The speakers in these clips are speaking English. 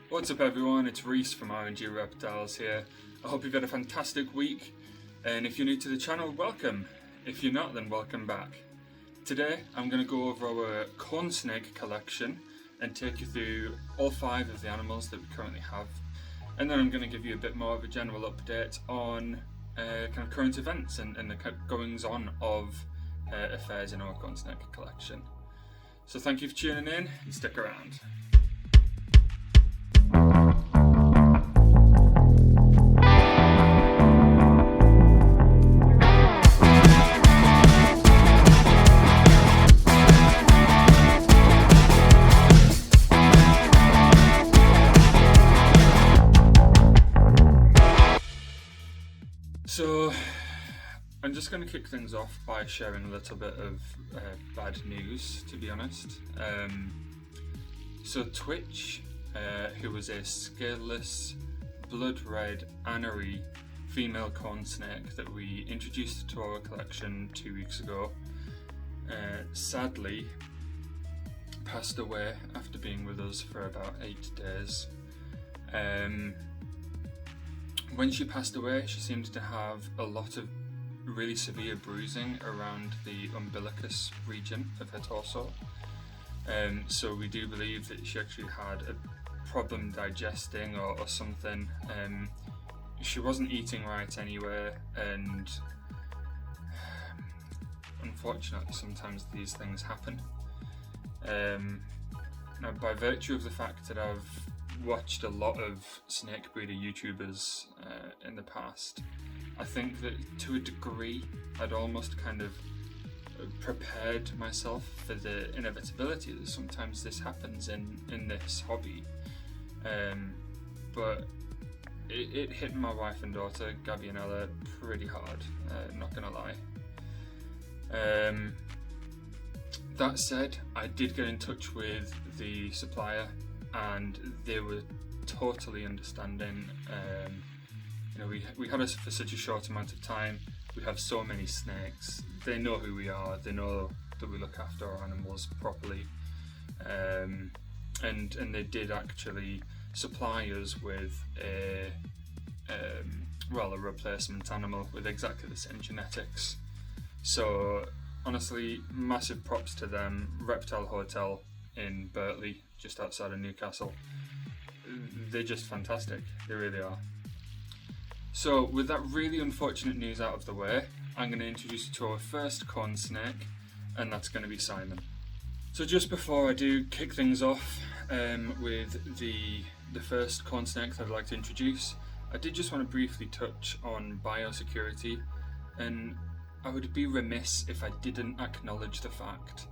What's up everyone, it's Reese from R&G Reptiles here. I hope you've had a fantastic week, and if you're new to the channel, welcome. If you're not, then welcome back. Today I'm going to go over our corn snake collection and take you through all 5 of the animals that we currently have, and then I'm going to give you a bit more of a general update on kind of current events and the goings on of affairs in our corn snake collection. So thank you for tuning in and stick around. So I'm just going to kick things off by sharing a little bit of bad news, to be honest. So Twitch, who was a scaleless, blood red, anery female corn snake that we introduced to our collection 2 weeks ago, sadly passed away after being with us for about 8 days. When she passed away, she seemed to have a lot of really severe bruising around the umbilicus region of her torso. So we do believe that she actually had a problem digesting or something. She wasn't eating right anyway, and unfortunately sometimes these things happen. Now, by virtue of the fact that I've watched a lot of snake breeder YouTubers in the past, I think that to a degree I'd almost kind of prepared myself for the inevitability that sometimes this happens in this hobby. But it hit my wife and daughter, Gabby and Ella, pretty hard, not gonna lie. That said, I did get in touch with the supplier and they were totally understanding. We had us for such a short amount of time. We have so many snakes. They know who we are. They know that we look after our animals properly, and they did actually supply us with a replacement animal with exactly the same genetics. So honestly, massive props to them. Reptile Hotel in Burtley, just outside of Newcastle. They're just fantastic, they really are. So with that really unfortunate news out of the way, I'm going to introduce you to our first corn snake, and that's going to be Simon. So just before I do kick things off with the first corn snake that I'd like to introduce, I did just want to briefly touch on biosecurity, and I would be remiss if I didn't acknowledge the fact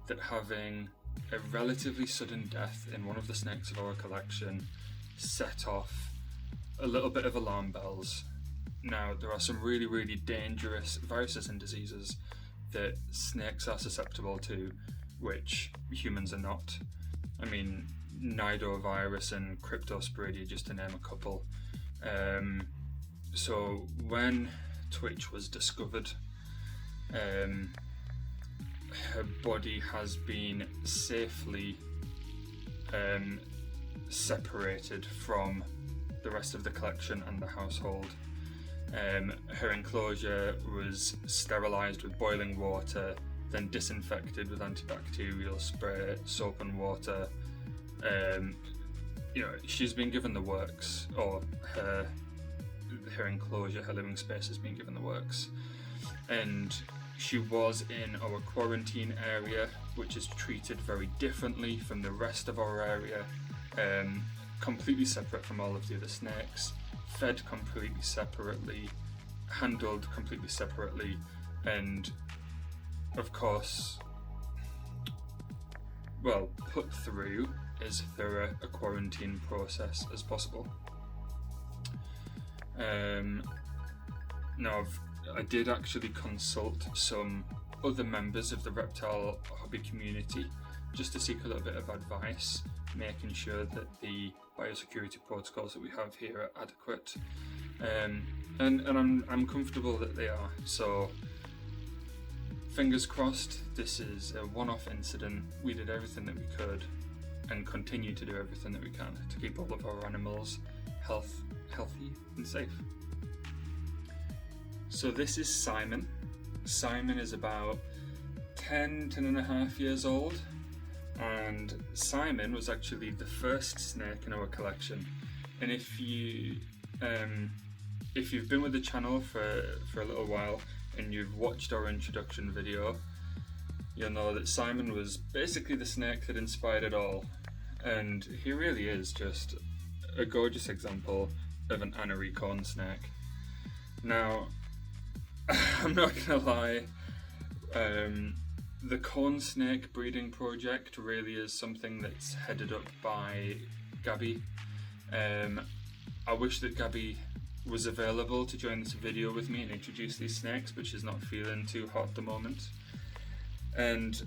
that having a relatively sudden death in one of the snakes of our collection set off a little bit of alarm bells. Now, there are some really, really dangerous viruses and diseases that snakes are susceptible to, which humans are not. I mean, nidovirus and cryptosporidia, just to name a couple. So when Twitch was discovered, her body has been safely separated from the rest of the collection and the household. Her enclosure was sterilised with boiling water, then disinfected with antibacterial spray, soap and water. She's been given the works, or her enclosure, her living space has been given the works. And she was in our quarantine area, which is treated very differently from the rest of our area, completely separate from all of the other snakes, fed completely separately, handled completely separately, and of course, put through as thorough a quarantine process as possible. Now, I did actually consult some other members of the reptile hobby community just to seek a little bit of advice, making sure that the biosecurity protocols that we have here are adequate, and I'm comfortable that they are. So fingers crossed, this is a one-off incident. We did everything that we could and continue to do everything that we can to keep all of our animals healthy and safe. So this is Simon. Simon is about 10 and a half years old, and Simon was actually the first snake in our collection. And if you've been with the channel for a little while and you've watched our introduction video, you'll know that Simon was basically the snake that inspired it all, and he really is just a gorgeous example of an anery corn snake. Now, I'm not gonna lie, the corn snake breeding project really is something that's headed up by Gabby. I wish that Gabby was available to join this video with me and introduce these snakes, but she's not feeling too hot at the moment. And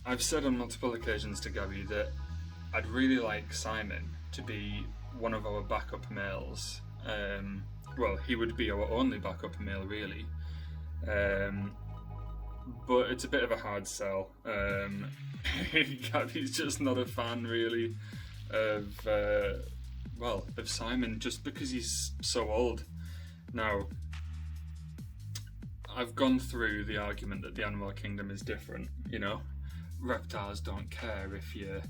I've said on multiple occasions to Gabby that I'd really like Simon to be one of our backup males. Well, he would be our only backup male really. But it's a bit of a hard sell. Gabby's just not a fan really of Simon, just because he's so old. Now, I've gone through the argument that the animal kingdom is different, you know. Reptiles don't care if you're,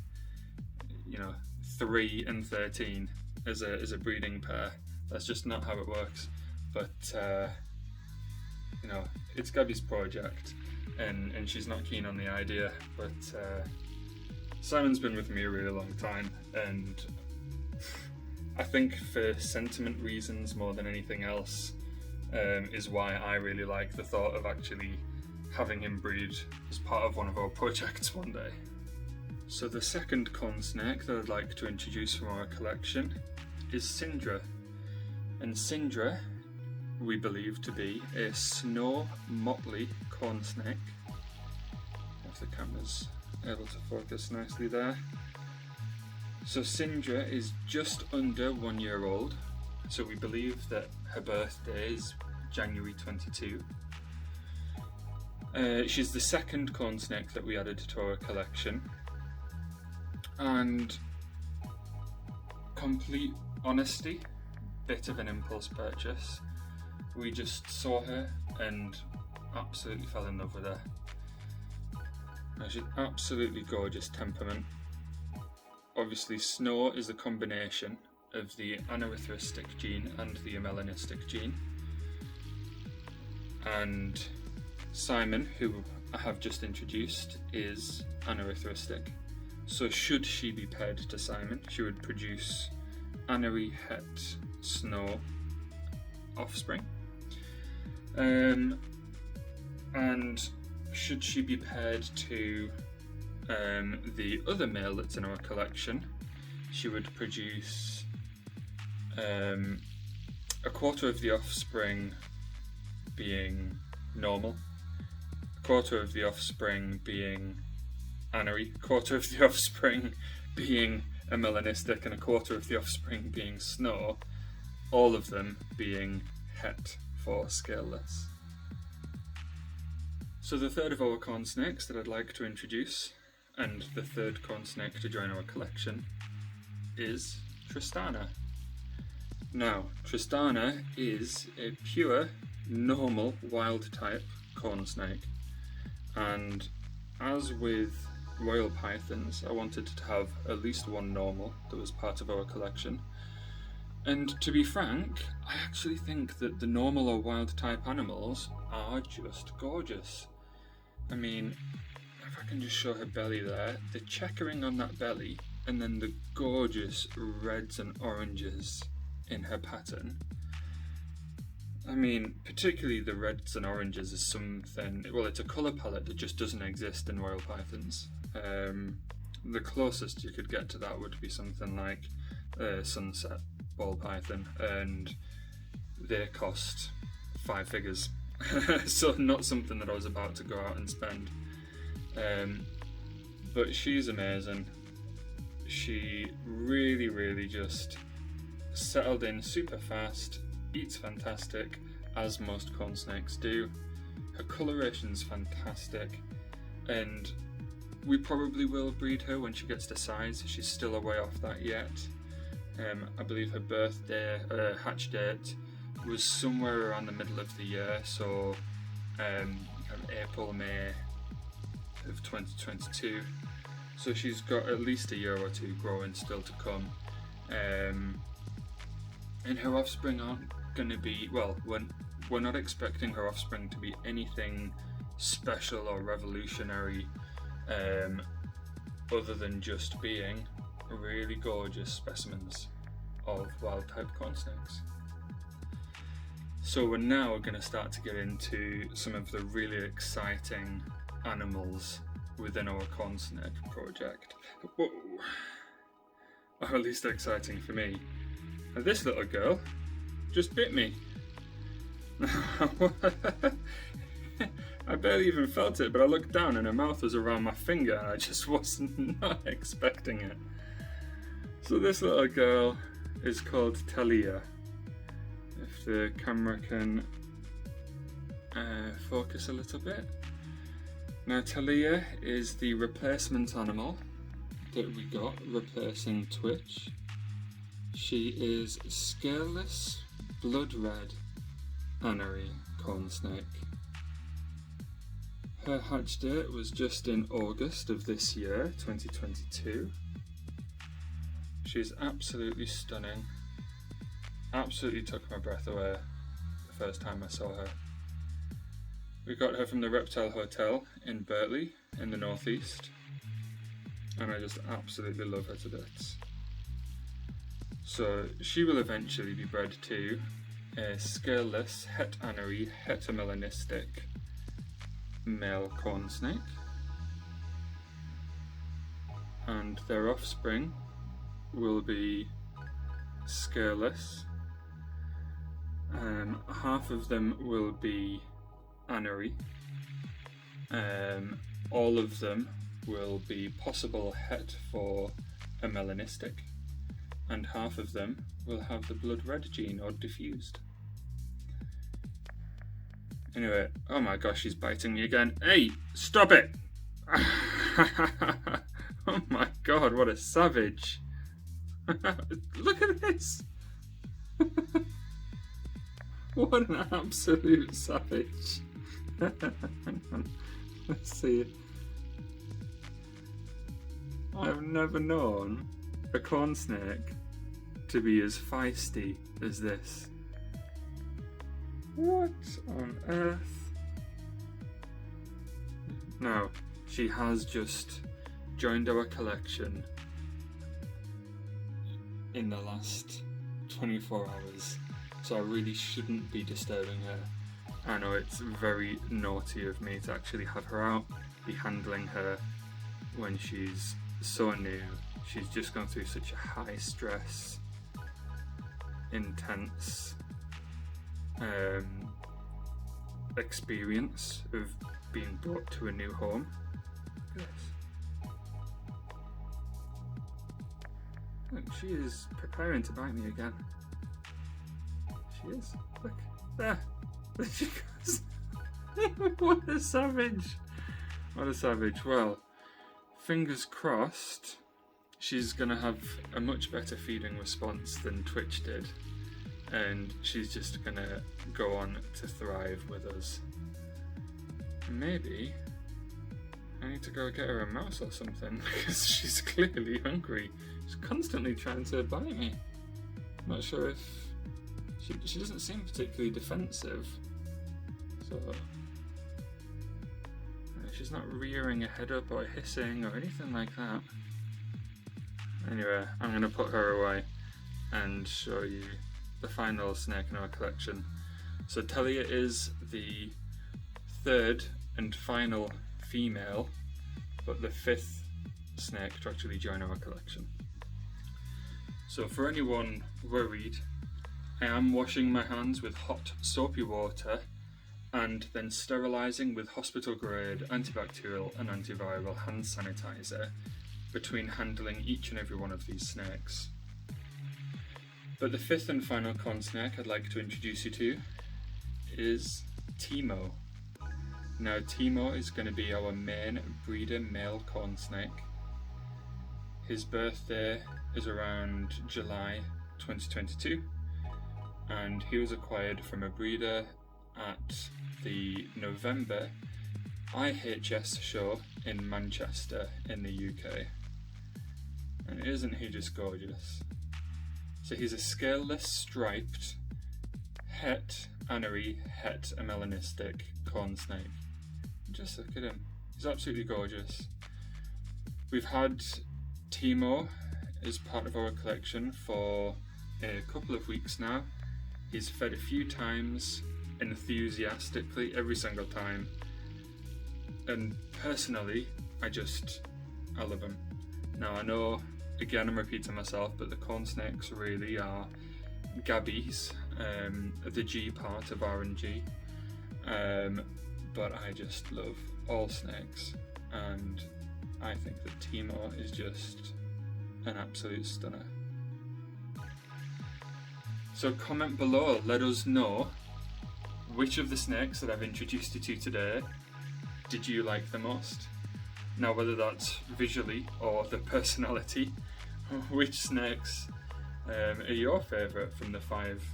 3 and 13 as a breeding pair. That's just not how it works. But, it's Gabby's project, and she's not keen on the idea. But Simon's been with me a really long time, and I think for sentiment reasons more than anything else, is why I really like the thought of actually having him breed as part of one of our projects one day. So the second corn snake that I'd like to introduce from our collection is Syndra. And Syndra we believe to be a snow motley corn snake. If the camera's able to focus nicely there. So Syndra is just under 1 year old, so we believe that her birthday is January 22. She's the second corn snake that we added to our collection, and complete honesty, bit of an impulse purchase. We just saw her and absolutely fell in love with her. Now, she's absolutely gorgeous temperament. Obviously, Snow is a combination of the anerythristic gene and the melanistic gene. And Simon, who I have just introduced, is anerythristic. So should she be paired to Simon, she would produce anery het Snow offspring. And should she be paired to the other male that's in our collection, she would produce a quarter of the offspring being normal, a quarter of the offspring being anery, a quarter of the offspring being a melanistic, and a quarter of the offspring being Snow, all of them being het for scaleless. So the third of our corn snakes that I'd like to introduce, and the third corn snake to join our collection, is Tristana. Now, Tristana is a pure, normal, wild type corn snake, and as with royal pythons, I wanted to have at least one normal that was part of our collection. And to be frank, I actually think that the normal or wild type animals are just gorgeous. I mean, if I can just show her belly there, the checkering on that belly, and then the gorgeous reds and oranges in her pattern. I mean, particularly the reds and oranges is something, well, it's a colour palette that just doesn't exist in royal pythons. The closest you could get to that would be something like sunset ball python, and they cost 5 figures. So not something that I was about to go out and spend. But she's amazing. She really just settled in super fast, eats fantastic, as most corn snakes do. Her coloration's fantastic, and we probably will breed her when she gets to size. She's still a way off that yet. I believe her hatch date was somewhere around the middle of the year, so April, May of 2022. So she's got at least a year or two growing still to come. And her offspring aren't going to be, well, we're not expecting her offspring to be anything special or revolutionary, other than just being really gorgeous specimens of wild type corn snakes. So we're now going to start to get into some of the really exciting animals within our corn snake project. Whoa. Or at least exciting for me. And this little girl just bit me. I barely even felt it, but I looked down and her mouth was around my finger and I just wasn't not expecting it. So this little girl is called Taliyah. If the camera can focus a little bit. Now Taliyah is the replacement animal that we got replacing Twitch. She is scaleless, blood red anery corn snake. Her hatch date was just in August of this year, 2022. She's absolutely stunning. Absolutely took my breath away the first time I saw her. We got her from the Reptile Hotel in Berkeley in the northeast, and I just absolutely love her to bits. So she will eventually be bred to a scaleless het anery heteromelanistic male corn snake, and their offspring will be scaleless. Half of them will be anery. All of them will be possible het for a melanistic, and half of them will have the blood red gene or diffused. Anyway, oh my gosh, she's biting me again. Hey, stop it! Oh my god, what a savage. Look at this. What an absolute savage. Hang on. Let's see. I've never known a corn snake to be as feisty as this. What on earth? Now, she has just joined our collection in the last 24 hours, so I really shouldn't be disturbing her. I know it's very naughty of me to actually have her out, be handling her when she's so new. She's just gone through such a high stress, intense experience of being brought to a new home. Look at this. Look, she is preparing to bite me again. She is. Look, there. There she goes. What a savage. What a savage. Well, fingers crossed she's going to have a much better feeding response than Twitch did, and she's just going to go on to thrive with us. Maybe I need to go get her a mouse or something, because she's clearly hungry. She's constantly trying to bite me. I'm not sure if she doesn't seem particularly defensive, so she's not rearing her head up or hissing or anything like that. Anyway, I'm going to put her away and show you the final snake in our collection. So Taliyah is the third and final female, but the fifth snake to actually join our collection. So for anyone worried, I am washing my hands with hot soapy water and then sterilising with hospital grade antibacterial and antiviral hand sanitizer between handling each and every one of these snakes. But the fifth and final corn snake I'd like to introduce you to is Teemo. Now Teemo is going to be our main breeder male corn snake. His birthday is around July 2022 and he was acquired from a breeder at the November IHS show in Manchester in the UK. And isn't he just gorgeous? So he's a scaleless striped het anery het melanistic corn snake. Just look at him, he's absolutely gorgeous. We've had Teemo as part of our collection for a couple of weeks now. He's fed a few times, enthusiastically every single time, and personally I love him. Now I know, again I'm repeating myself, but the corn snakes really are Gabby's, the G part of RNG, but I just love all snakes, and I think that Teemo is just an absolute stunner. So comment below, let us know which of the snakes that I've introduced you to today did you like the most. Now whether that's visually or the personality, which snakes are your favourite from the 5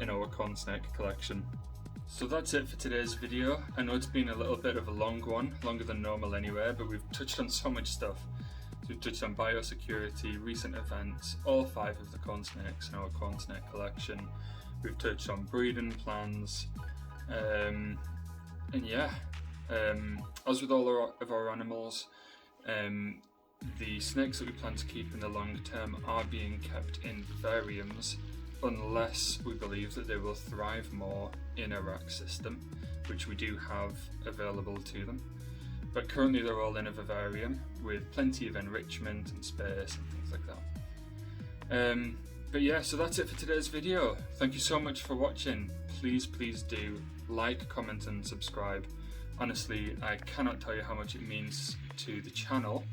in our corn snake collection. So that's it for today's video. I know it's been a little bit of a long one, longer than normal anyway, but we've touched on so much stuff. So we've touched on biosecurity, recent events, all 5 of the corn snakes in our corn snake collection. We've touched on breeding plans, and yeah, as with all of our animals, the snakes that we plan to keep in the long term are being kept in vivariums unless we believe that they will thrive more in a rack system, which we do have available to them. But currently they're all in a vivarium with plenty of enrichment and space and things like that. But yeah, so that's it for today's video. Thank you so much for watching. Please do like, comment and subscribe. Honestly, I cannot tell you how much it means to the channel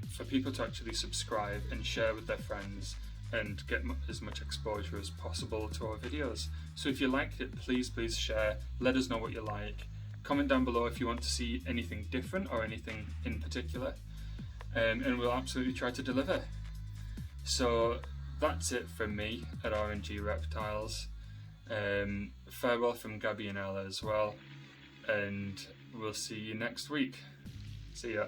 for people to actually subscribe and share with their friends and get as much exposure as possible to our videos. So if you liked it, please share, let us know what you like. Comment down below if you want to see anything different or anything in particular, and we'll absolutely try to deliver. So that's it from me at RNG Reptiles. Farewell from Gabby and Ella as well, and we'll see you next week. See ya.